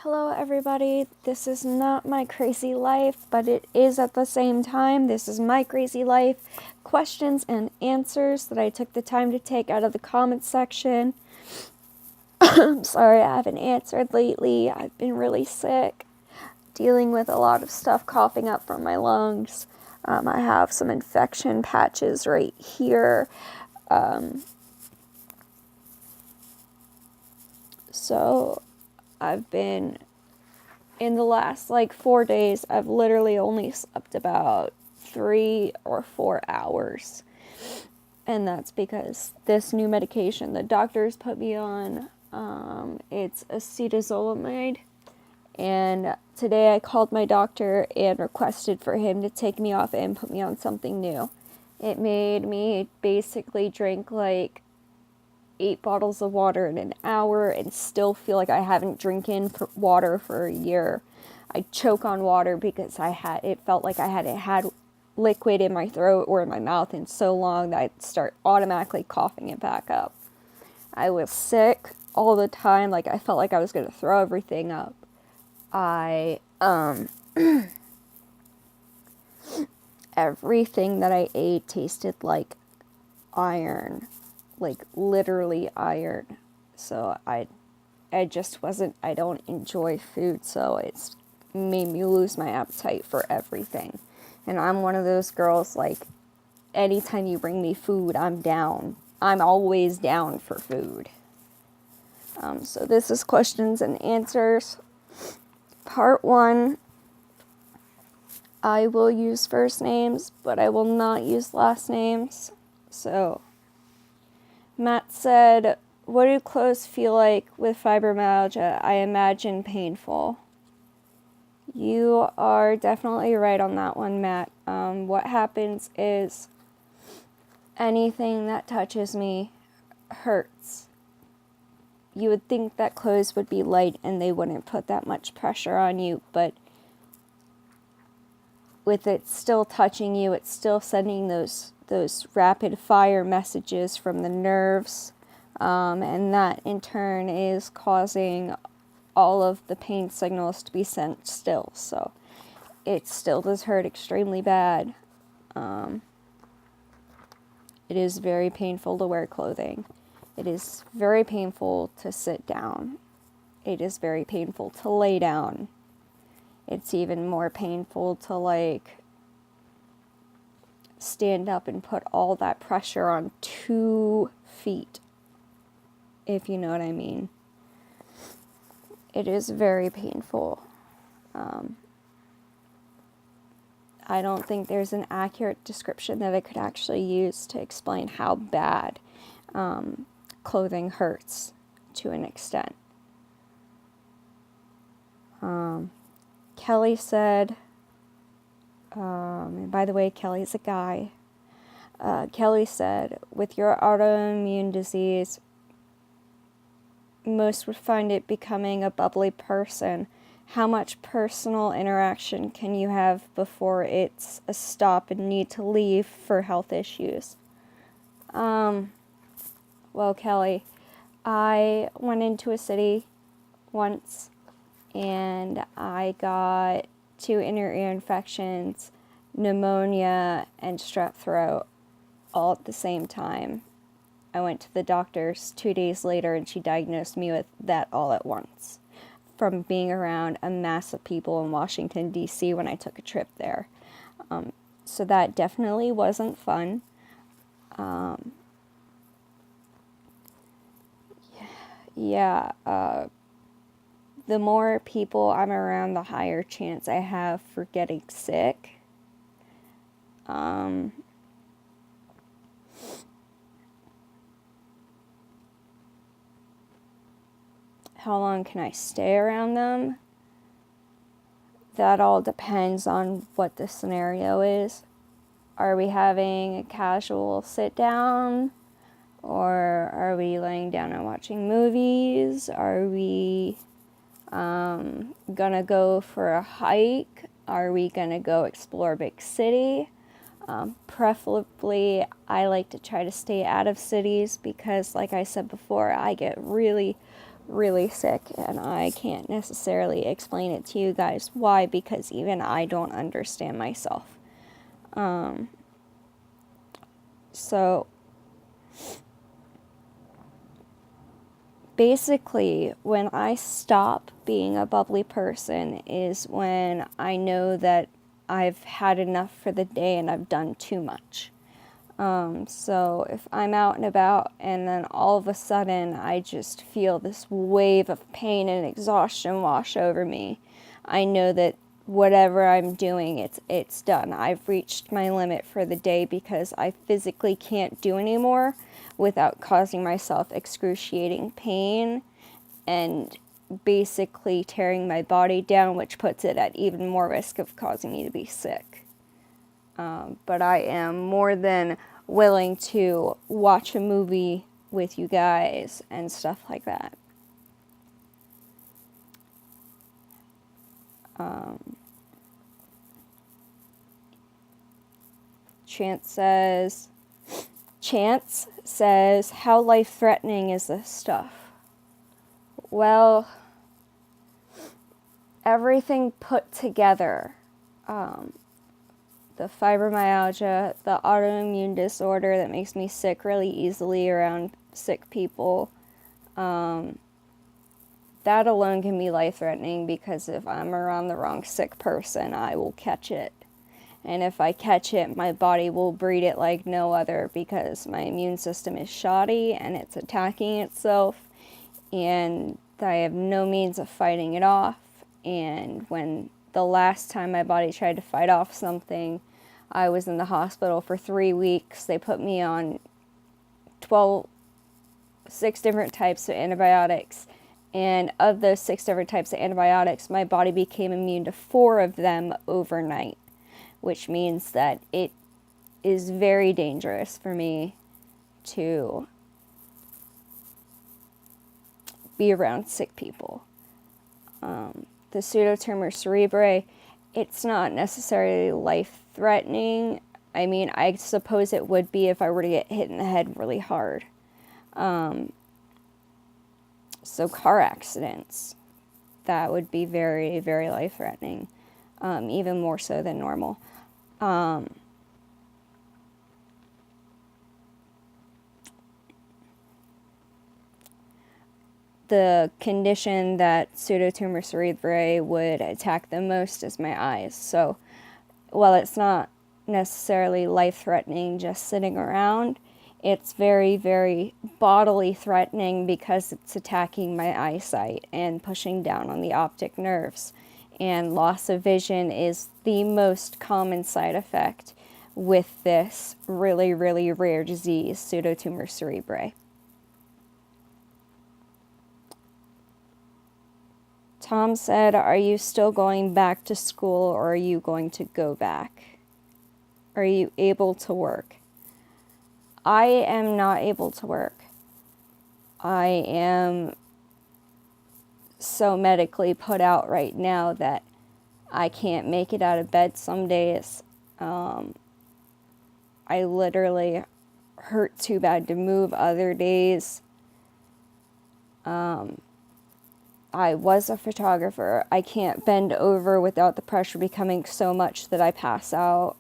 Hello everybody, this is not my crazy life, but it is at the same time. This is my crazy life questions and answers that I took the time to take out of the comments section. I'm sorry I haven't answered lately. I've been really sick, dealing with a lot of stuff coughing up from my lungs. I have some infection patches right here. So I've been, in the last 4 days, I've literally only slept about 3 or 4 hours. And that's because this new medication the doctors put me on, it's acetazolamide. And today I called my doctor and requested for him to take me off it and put me on something new. It made me basically drink 8 bottles of water in an hour and still feel like I haven't drinking water for a year. I choke on water because it felt like I hadn't had liquid in my throat or in my mouth in so long that I'd start automatically coughing it back up. I was sick all the time, I felt like I was going to throw everything up. Everything that I ate tasted like iron. Literally iron. So I don't enjoy food, so it's made me lose my appetite for everything. And I'm one of those girls, anytime you bring me food, I'm down. I'm always down for food. So this is questions and answers. Part 1. I will use first names, but I will not use last names. So Matt said, what do clothes feel like with fibromyalgia? I imagine painful. You are definitely right on that one, Matt. What happens is anything that touches me hurts. You would think that clothes would be light and they wouldn't put that much pressure on you, but with it still touching you, it's still sending those rapid fire messages from the nerves, and that in turn is causing all of the pain signals to be sent still. So it still does hurt extremely bad. It is very painful to wear clothing. It is very painful to sit down. It is very painful to lay down. It's even more painful to stand up and put all that pressure on 2 feet, if you know what I mean. It is very painful. I don't think there's an accurate description that I could actually use to explain how bad clothing hurts to an extent. Kelly said, and by the way, Kelly's a guy. Kelly said, with your autoimmune disease, most would find it becoming a bubbly person. How much personal interaction can you have before it's a stop and need to leave for health issues? Well, Kelly, I went into a city once and I got 2 inner ear infections, pneumonia, and strep throat all at the same time. I went to the doctor's 2 days later and she diagnosed me with that all at once from being around a mass of people in Washington, D.C. when I took a trip there. So that definitely wasn't fun. The more people I'm around, the higher chance I have for getting sick. How long can I stay around them? That all depends on what the scenario is. Are we having a casual sit down? Or are we laying down and watching movies? Are we gonna go for a hike? Are we gonna go explore a big city? Preferably, I like to try to stay out of cities because, like I said before, I get really, really sick, and I can't necessarily explain it to you guys why, because even I don't understand myself. So basically, when I stop being a bubbly person is when I know that I've had enough for the day and I've done too much. So if I'm out and about and then all of a sudden I just feel this wave of pain and exhaustion wash over me, I know that whatever I'm doing, it's done. I've reached my limit for the day because I physically can't do anymore without causing myself excruciating pain and basically tearing my body down, which puts it at even more risk of causing me to be sick. But I am more than willing to watch a movie with you guys and stuff like that. Chance says, how life-threatening is this stuff? Well, everything put together. The fibromyalgia, the autoimmune disorder that makes me sick really easily around sick people. That alone can be life-threatening because if I'm around the wrong sick person, I will catch it. And if I catch it, my body will breed it like no other because my immune system is shoddy and it's attacking itself, and I have no means of fighting it off. And when the last time my body tried to fight off something, I was in the hospital for 3 weeks. They put me on 6 different types of antibiotics. And of those 6 different types of antibiotics, my body became immune to 4 of them overnight, which means that it is very dangerous for me to be around sick people. The pseudotumor cerebri, it's not necessarily life-threatening. I mean, I suppose it would be if I were to get hit in the head really hard. So car accidents, that would be very, very life-threatening, even more so than normal. The condition that pseudotumor cerebri would attack the most is my eyes. So while it's not necessarily life-threatening just sitting around, it's very, very bodily threatening because it's attacking my eyesight and pushing down on the optic nerves. And loss of vision is the most common side effect with this really, really rare disease, pseudotumor cerebri. Tom said, are you still going back to school or are you going to go back? Are you able to work? I am not able to work. I am so medically put out right now that I can't make it out of bed some days. I literally hurt too bad to move other days. I was a photographer. I can't bend over without the pressure becoming so much that I pass out.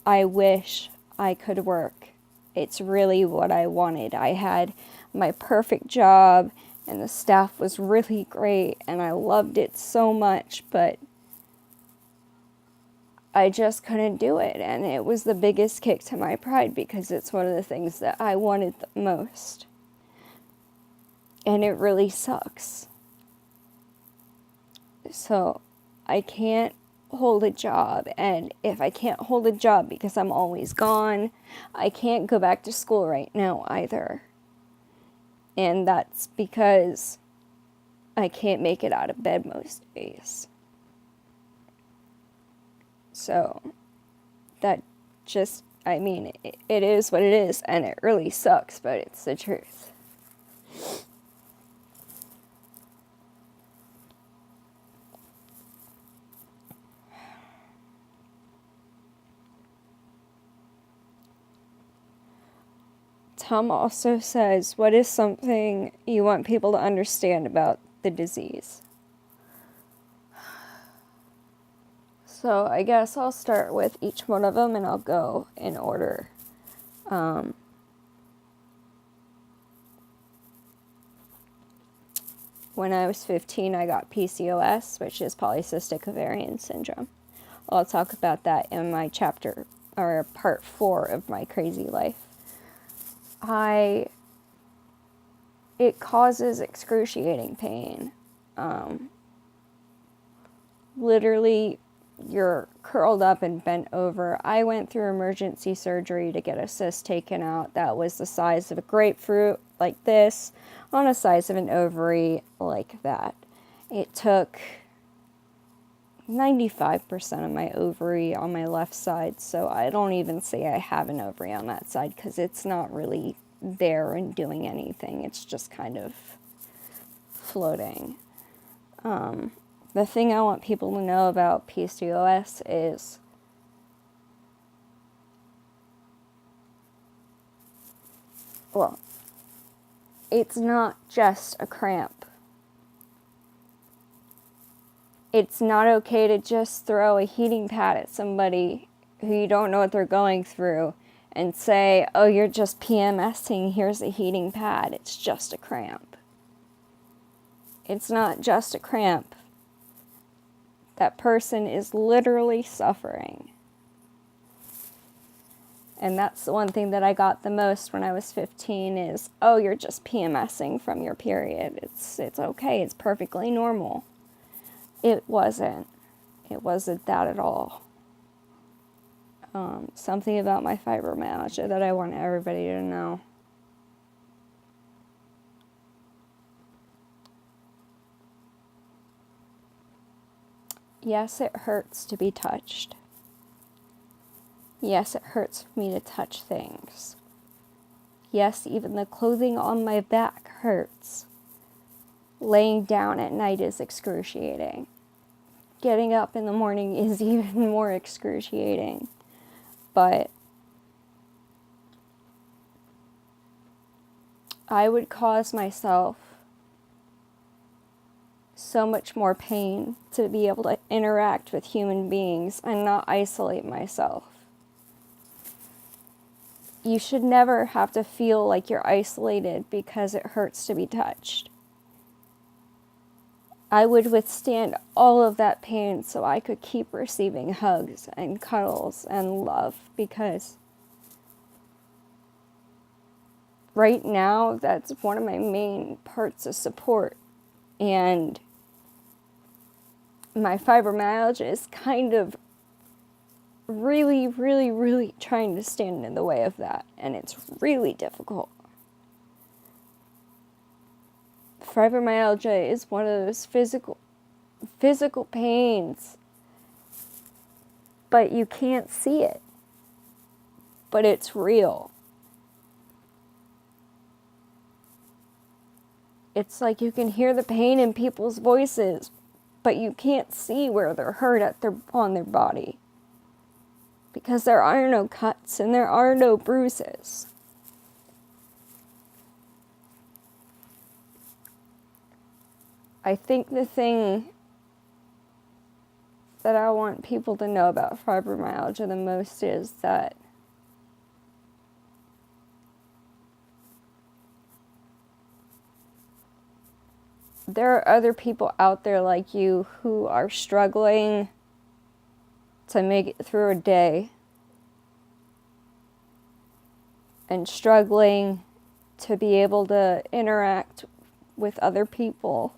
I wish I could work. It's really what I wanted. I had my perfect job and the staff was really great and I loved it so much, but I just couldn't do it, and it was the biggest kick to my pride because it's one of the things that I wanted the most. And it really sucks. So I can't hold a job, and if I can't hold a job because I'm always gone, I can't go back to school right now either. And that's because I can't make it out of bed most days. So that just, I mean, it is what it is, and it really sucks, but it's the truth. Tom also says, what is something you want people to understand about the disease? So I guess I'll start with each one of them and I'll go in order. When I was 15, I got PCOS, which is polycystic ovarian syndrome. I'll talk about that in my chapter, or part 4 of my crazy life. It causes excruciating pain. Literally, you're curled up and bent over. I went through emergency surgery to get a cyst taken out that was the size of a grapefruit, like this, on the size of an ovary, like that. It took 95% of my ovary on my left side, so I don't even say I have an ovary on that side because it's not really there and doing anything. It's just kind of floating. The thing I want people to know about PCOS is it's not just a cramp. It's not okay to just throw a heating pad at somebody who you don't know what they're going through and say, oh, you're just PMSing, here's a heating pad. It's just a cramp. It's not just a cramp. That person is literally suffering. And that's the one thing that I got the most when I was 15 is, oh, you're just PMSing from your period. It's okay. It's perfectly normal. It wasn't. It wasn't that at all. Something about my fibromyalgia that I want everybody to know. Yes, it hurts to be touched. Yes, it hurts for me to touch things. Yes, even the clothing on my back hurts. Laying down at night is excruciating. Getting up in the morning is even more excruciating. But I would cause myself so much more pain to be able to interact with human beings and not isolate myself. You should never have to feel like you're isolated because it hurts to be touched. I would withstand all of that pain so I could keep receiving hugs and cuddles and love, because right now that's one of my main parts of support. And my fibromyalgia is kind of really, really, really trying to stand in the way of that, and it's really difficult. Fibromyalgia is one of those physical pains, but you can't see it, but it's real. It's like you can hear the pain in people's voices, but you can't see where they're hurt on their body, because there are no cuts and there are no bruises. I think the thing that I want people to know about fibromyalgia the most is that there are other people out there like you who are struggling to make it through a day and struggling to be able to interact with other people